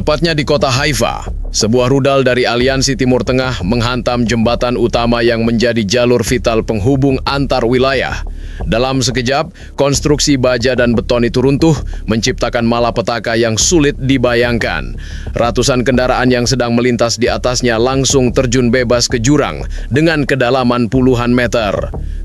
Tepatnya di kota Haifa, sebuah rudal dari Aliansi Timur Tengah menghantam jembatan utama yang menjadi jalur vital penghubung antar wilayah. Dalam sekejap, konstruksi baja dan beton itu runtuh, menciptakan malapetaka yang sulit dibayangkan. Ratusan kendaraan yang sedang melintas di atasnya langsung terjun bebas ke jurang dengan kedalaman puluhan meter.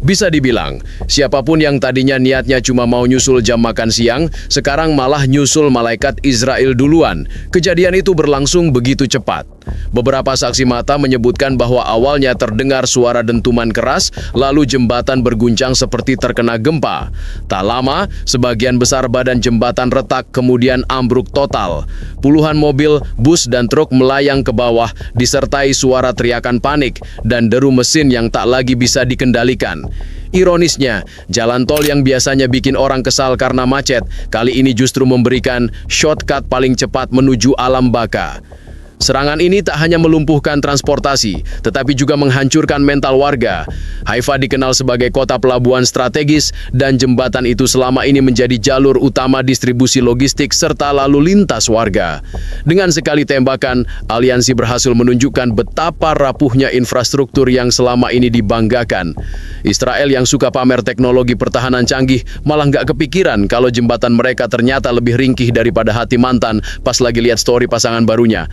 Bisa dibilang, siapapun yang tadinya niatnya cuma mau nyusul jam makan siang, sekarang malah nyusul malaikat Israel duluan. Kejadian itu berlangsung begitu cepat. Beberapa saksi mata menyebutkan bahwa awalnya terdengar suara dentuman keras, lalu jembatan berguncang seperti terkena gempa. Tak lama, sebagian besar badan jembatan retak kemudian ambruk total. Puluhan mobil, bus, dan truk melayang ke bawah, disertai suara teriakan panik dan deru mesin yang tak lagi bisa dikendalikan. Ironisnya, jalan tol yang biasanya bikin orang kesal karena macet, kali ini justru memberikan shortcut paling cepat menuju alam baka. Serangan ini tak hanya melumpuhkan transportasi, tetapi juga menghancurkan mental warga. Haifa dikenal sebagai kota pelabuhan strategis, dan jembatan itu selama ini menjadi jalur utama distribusi logistik serta lalu lintas warga. Dengan sekali tembakan, aliansi berhasil menunjukkan betapa rapuhnya infrastruktur yang selama ini dibanggakan. Israel yang suka pamer teknologi pertahanan canggih malah nggak kepikiran kalau jembatan mereka ternyata lebih ringkih daripada hati mantan pas lagi lihat story pasangan barunya.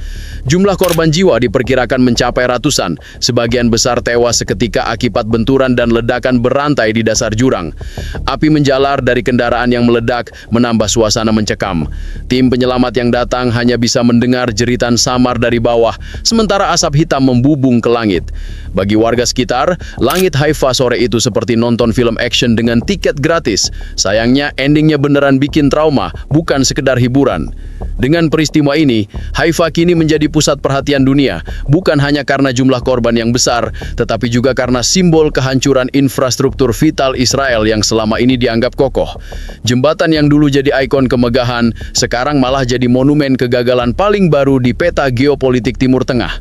Jumlah korban jiwa diperkirakan mencapai ratusan, sebagian besar tewas seketika akibat benturan dan ledakan berantai di dasar jurang. Api menjalar dari kendaraan yang meledak, menambah suasana mencekam. Tim penyelamat yang datang hanya bisa mendengar jeritan samar dari bawah, sementara asap hitam membubung ke langit. Bagi warga sekitar, langit Haifa sore itu seperti nonton film action dengan tiket gratis. Sayangnya, endingnya beneran bikin trauma, bukan sekedar hiburan. Dengan peristiwa ini, Haifa kini menjadi pusat perhatian dunia, bukan hanya karena jumlah korban yang besar, tetapi juga karena simbol kehancuran infrastruktur vital Israel yang selama ini dianggap kokoh. Jembatan yang dulu jadi ikon kemegahan, sekarang malah jadi monumen kegagalan paling baru di peta geopolitik Timur Tengah.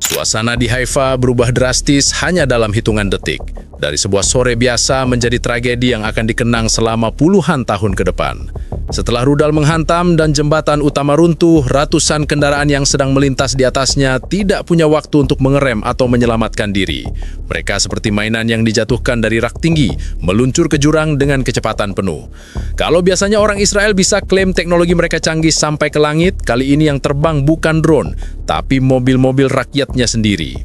Suasana di Haifa berubah drastis hanya dalam hitungan detik. Dari sebuah sore biasa menjadi tragedi yang akan dikenang selama puluhan tahun ke depan. Setelah rudal menghantam dan jembatan utama runtuh, ratusan kendaraan yang sedang melintas di atasnya tidak punya waktu untuk mengerem atau menyelamatkan diri. Mereka seperti mainan yang dijatuhkan dari rak tinggi, meluncur ke jurang dengan kecepatan penuh. Kalau biasanya orang Israel bisa klaim teknologi mereka canggih sampai ke langit, kali ini yang terbang bukan drone, tapi mobil-mobil rakyatnya sendiri.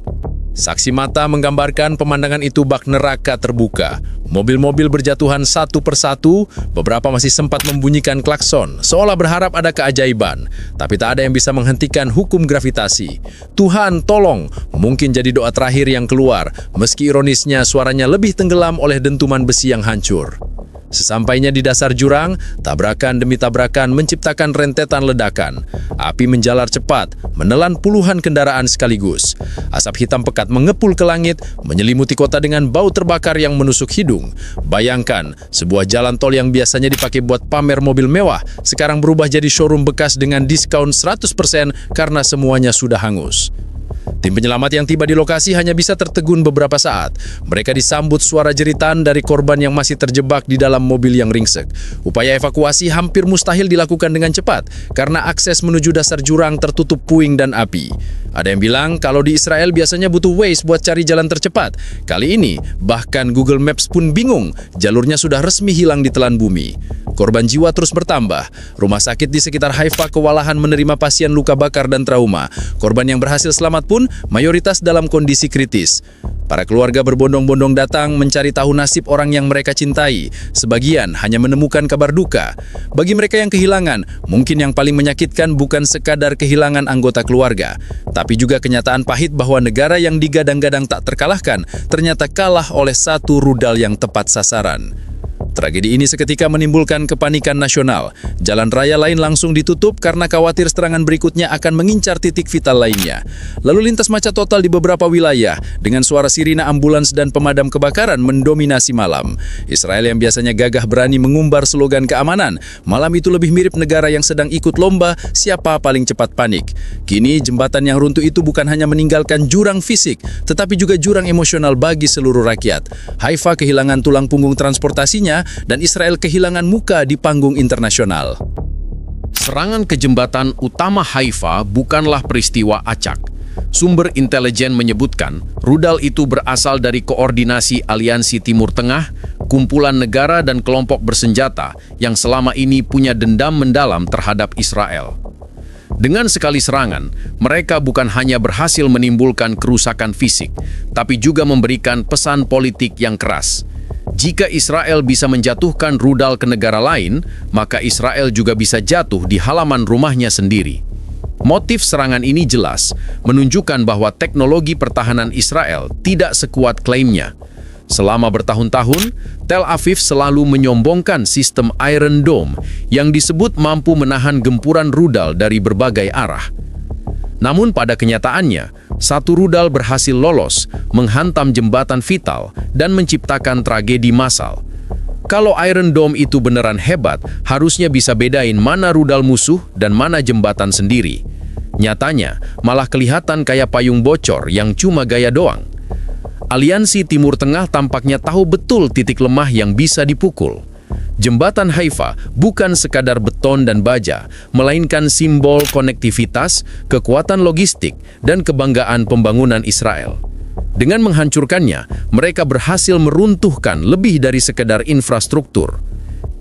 Saksi mata menggambarkan pemandangan itu bak neraka terbuka. Mobil-mobil berjatuhan satu persatu, beberapa masih sempat membunyikan klakson, seolah berharap ada keajaiban. Tapi tak ada yang bisa menghentikan hukum gravitasi. Tuhan, tolong, mungkin jadi doa terakhir yang keluar, meski ironisnya suaranya lebih tenggelam oleh dentuman besi yang hancur. Sesampainya di dasar jurang, tabrakan demi tabrakan menciptakan rentetan ledakan. Api menjalar cepat, menelan puluhan kendaraan sekaligus. Asap hitam pekat mengepul ke langit, menyelimuti kota dengan bau terbakar yang menusuk hidung. Bayangkan, sebuah jalan tol yang biasanya dipakai buat pamer mobil mewah, sekarang berubah jadi showroom bekas dengan diskon 100% karena semuanya sudah hangus. Tim penyelamat yang tiba di lokasi hanya bisa tertegun beberapa saat. Mereka disambut suara jeritan dari korban yang masih terjebak di dalam mobil yang ringsek. Upaya evakuasi hampir mustahil dilakukan dengan cepat karena akses menuju dasar jurang tertutup puing dan api. Ada yang bilang kalau di Israel biasanya butuh Waze buat cari jalan tercepat. Kali ini, bahkan Google Maps pun bingung, jalurnya sudah resmi hilang di telan bumi. Korban jiwa terus bertambah. Rumah sakit di sekitar Haifa kewalahan menerima pasien luka bakar dan trauma. Korban yang berhasil selamat pun mayoritas dalam kondisi kritis. Para keluarga berbondong-bondong datang mencari tahu nasib orang yang mereka cintai. Sebagian hanya menemukan kabar duka. Bagi mereka yang kehilangan, mungkin yang paling menyakitkan bukan sekadar kehilangan anggota keluarga, tapi juga kenyataan pahit bahwa negara yang digadang-gadang tak terkalahkan ternyata kalah oleh satu rudal yang tepat sasaran. Tragedi ini seketika menimbulkan kepanikan nasional. Jalan raya lain langsung ditutup karena khawatir serangan berikutnya akan mengincar titik vital lainnya. Lalu lintas macet total di beberapa wilayah, dengan suara sirine ambulans dan pemadam kebakaran mendominasi malam. Israel yang biasanya gagah berani mengumbar slogan keamanan, malam itu lebih mirip negara yang sedang ikut lomba siapa paling cepat panik. Kini jembatan yang runtuh itu bukan hanya meninggalkan jurang fisik, tetapi juga jurang emosional bagi seluruh rakyat. Haifa kehilangan tulang punggung transportasinya, dan Israel kehilangan muka di panggung internasional. Serangan ke jembatan utama Haifa bukanlah peristiwa acak. Sumber intelijen menyebutkan rudal itu berasal dari koordinasi Aliansi Timur Tengah, kumpulan negara dan kelompok bersenjata yang selama ini punya dendam mendalam terhadap Israel. Dengan sekali serangan, mereka bukan hanya berhasil menimbulkan kerusakan fisik, tapi juga memberikan pesan politik yang keras. Jika Israel bisa menjatuhkan rudal ke negara lain, maka Israel juga bisa jatuh di halaman rumahnya sendiri. Motif serangan ini jelas, menunjukkan bahwa teknologi pertahanan Israel tidak sekuat klaimnya. Selama bertahun-tahun, Tel Aviv selalu menyombongkan sistem Iron Dome yang disebut mampu menahan gempuran rudal dari berbagai arah. Namun pada kenyataannya, satu rudal berhasil lolos, menghantam jembatan vital, dan menciptakan tragedi massal. Kalau Iron Dome itu beneran hebat, harusnya bisa bedain mana rudal musuh dan mana jembatan sendiri. Nyatanya, malah kelihatan kayak payung bocor yang cuma gaya doang. Aliansi Timur Tengah tampaknya tahu betul titik lemah yang bisa dipukul. Jembatan Haifa bukan sekadar beton dan baja, melainkan simbol konektivitas, kekuatan logistik, dan kebanggaan pembangunan Israel. Dengan menghancurkannya, mereka berhasil meruntuhkan lebih dari sekedar infrastruktur.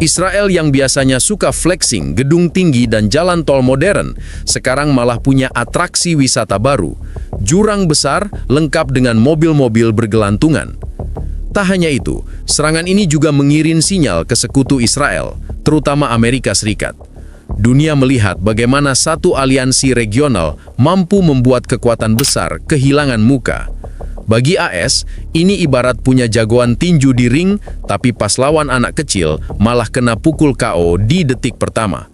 Israel yang biasanya suka flexing gedung tinggi dan jalan tol modern, sekarang malah punya atraksi wisata baru, jurang besar lengkap dengan mobil-mobil bergelantungan. Tak hanya itu, serangan ini juga mengirim sinyal ke sekutu Israel, terutama Amerika Serikat. Dunia melihat bagaimana satu aliansi regional mampu membuat kekuatan besar kehilangan muka. Bagi AS, ini ibarat punya jagoan tinju di ring, tapi pas lawan anak kecil malah kena pukul KO di detik pertama.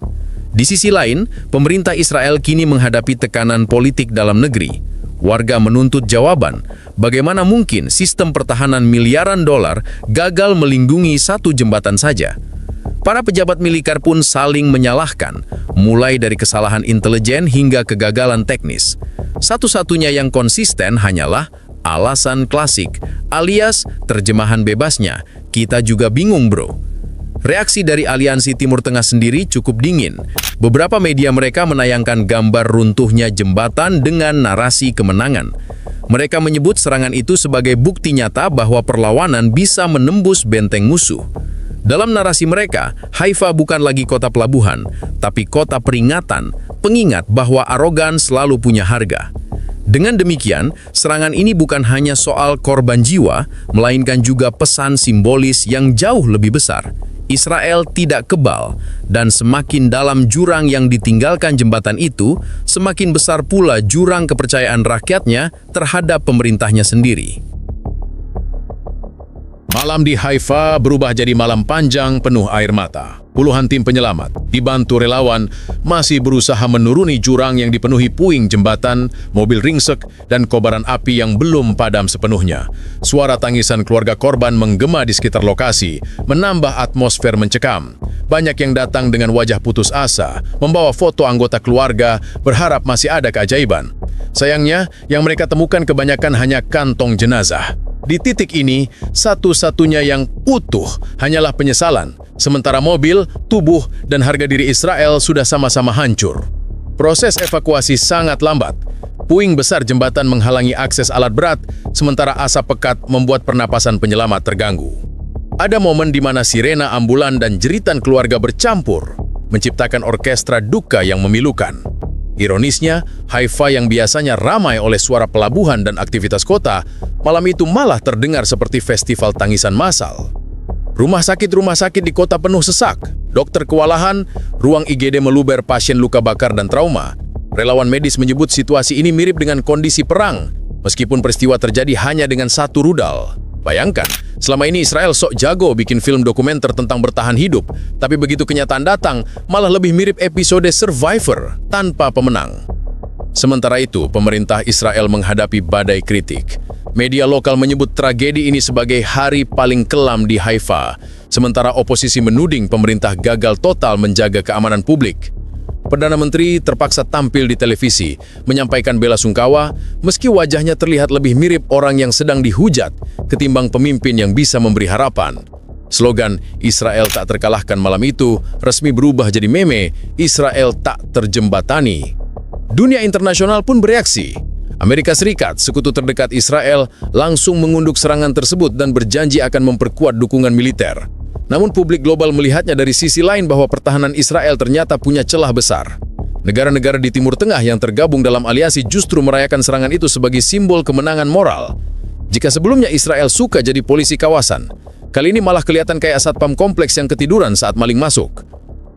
Di sisi lain, pemerintah Israel kini menghadapi tekanan politik dalam negeri. Warga menuntut jawaban, bagaimana mungkin sistem pertahanan miliaran dolar gagal melindungi satu jembatan saja. Para pejabat militer pun saling menyalahkan, mulai dari kesalahan intelijen hingga kegagalan teknis. Satu-satunya yang konsisten hanyalah alasan klasik, alias terjemahan bebasnya, kita juga bingung bro. Reaksi dari Aliansi Timur Tengah sendiri cukup dingin. Beberapa media mereka menayangkan gambar runtuhnya jembatan dengan narasi kemenangan. Mereka menyebut serangan itu sebagai bukti nyata bahwa perlawanan bisa menembus benteng musuh. Dalam narasi mereka, Haifa bukan lagi kota pelabuhan, tapi kota peringatan, pengingat bahwa arogan selalu punya harga. Dengan demikian, serangan ini bukan hanya soal korban jiwa, melainkan juga pesan simbolis yang jauh lebih besar. Israel tidak kebal, dan semakin dalam jurang yang ditinggalkan jembatan itu, semakin besar pula jurang kepercayaan rakyatnya terhadap pemerintahnya sendiri. Malam di Haifa berubah jadi malam panjang penuh air mata. Puluhan tim penyelamat, dibantu relawan, masih berusaha menuruni jurang yang dipenuhi puing jembatan, mobil ringsek, dan kobaran api yang belum padam sepenuhnya. Suara tangisan keluarga korban menggema di sekitar lokasi, menambah atmosfer mencekam. Banyak yang datang dengan wajah putus asa, membawa foto anggota keluarga, berharap masih ada keajaiban. Sayangnya, yang mereka temukan kebanyakan hanya kantong jenazah. Di titik ini, satu-satunya yang utuh hanyalah penyesalan, sementara mobil, tubuh, dan harga diri Israel sudah sama-sama hancur. Proses evakuasi sangat lambat. Puing besar jembatan menghalangi akses alat berat, sementara asap pekat membuat pernapasan penyelamat terganggu. Ada momen di mana sirena ambulan dan jeritan keluarga bercampur, menciptakan orkestra duka yang memilukan. Ironisnya, Haifa yang biasanya ramai oleh suara pelabuhan dan aktivitas kota, malam itu malah terdengar seperti festival tangisan massal. Rumah sakit di kota penuh sesak, dokter kewalahan, ruang IGD meluber pasien luka bakar dan trauma. Relawan medis menyebut situasi ini mirip dengan kondisi perang, meskipun peristiwa terjadi hanya dengan satu rudal. Bayangkan, selama ini Israel sok jago bikin film dokumenter tentang bertahan hidup, tapi begitu kenyataan datang, malah lebih mirip episode Survivor tanpa pemenang. Sementara itu, pemerintah Israel menghadapi badai kritik. Media lokal menyebut tragedi ini sebagai hari paling kelam di Haifa, sementara oposisi menuding pemerintah gagal total menjaga keamanan publik. Perdana Menteri terpaksa tampil di televisi, menyampaikan bela sungkawa, meski wajahnya terlihat lebih mirip orang yang sedang dihujat ketimbang pemimpin yang bisa memberi harapan. Slogan Israel tak terkalahkan malam itu resmi berubah jadi meme Israel tak terjembatani. Dunia internasional pun bereaksi. Amerika Serikat, sekutu terdekat Israel, langsung mengunduk serangan tersebut dan berjanji akan memperkuat dukungan militer. Namun publik global melihatnya dari sisi lain bahwa pertahanan Israel ternyata punya celah besar. Negara-negara di Timur Tengah yang tergabung dalam aliansi justru merayakan serangan itu sebagai simbol kemenangan moral. Jika sebelumnya Israel suka jadi polisi kawasan, kali ini malah kelihatan kayak satpam kompleks yang ketiduran saat maling masuk.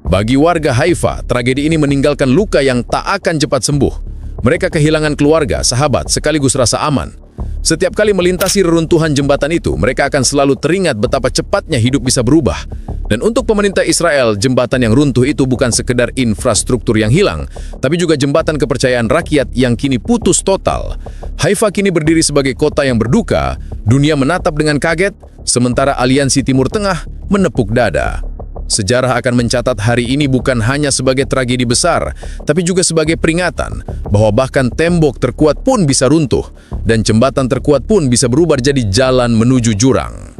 Bagi warga Haifa, tragedi ini meninggalkan luka yang tak akan cepat sembuh. Mereka kehilangan keluarga, sahabat, sekaligus rasa aman. Setiap kali melintasi reruntuhan jembatan itu, mereka akan selalu teringat betapa cepatnya hidup bisa berubah. Dan untuk pemerintah Israel, jembatan yang runtuh itu bukan sekedar infrastruktur yang hilang, tapi juga jembatan kepercayaan rakyat yang kini putus total. Haifa kini berdiri sebagai kota yang berduka, dunia menatap dengan kaget, sementara aliansi Timur Tengah menepuk dada. Sejarah akan mencatat hari ini bukan hanya sebagai tragedi besar, tapi juga sebagai peringatan bahwa bahkan tembok terkuat pun bisa runtuh dan jembatan terkuat pun bisa berubah jadi jalan menuju jurang.